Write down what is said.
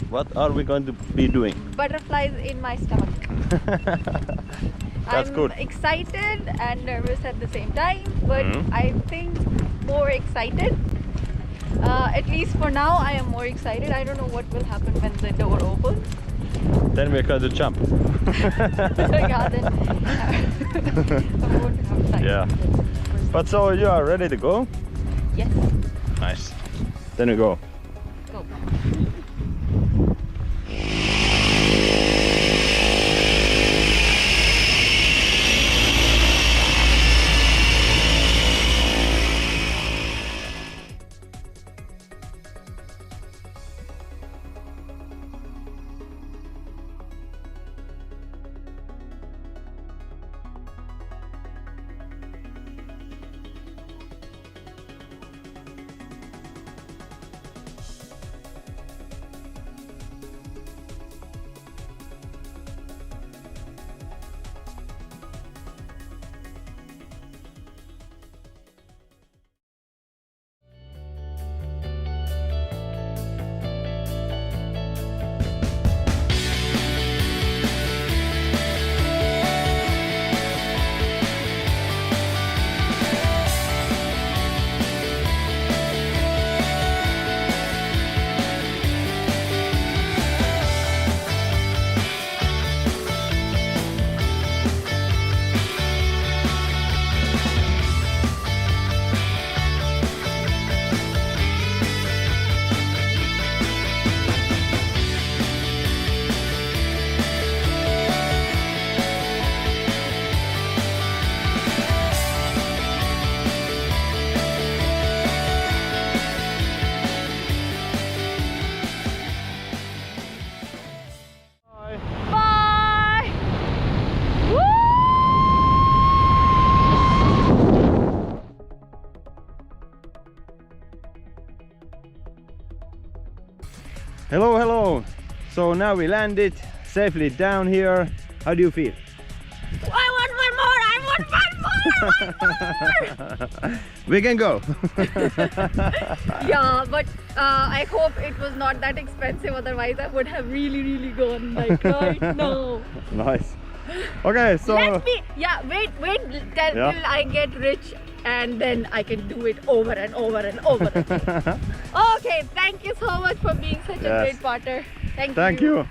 What are we going to be doing? Butterflies in my stomach. That's good. I'm excited and nervous at the same time, but I think more excited. At least for now, I am more excited. I don't know what will happen when the door opens. Then we're going to jump. Yeah, then I won't have time. Yeah. But so you are ready to go? Yes. Nice. Then we go. Go. Hello, hello. So now we landed safely down here. How do you feel? I want one more! I want one more! We can go. Yeah, but I hope it was not that expensive. Otherwise, I would have really gone like right now. Nice. Okay, so Let me. Yeah, wait till I get rich, and then I can do it over and over and over again. Okay, thank you so much for being such a great partner. Thank you. Thank you.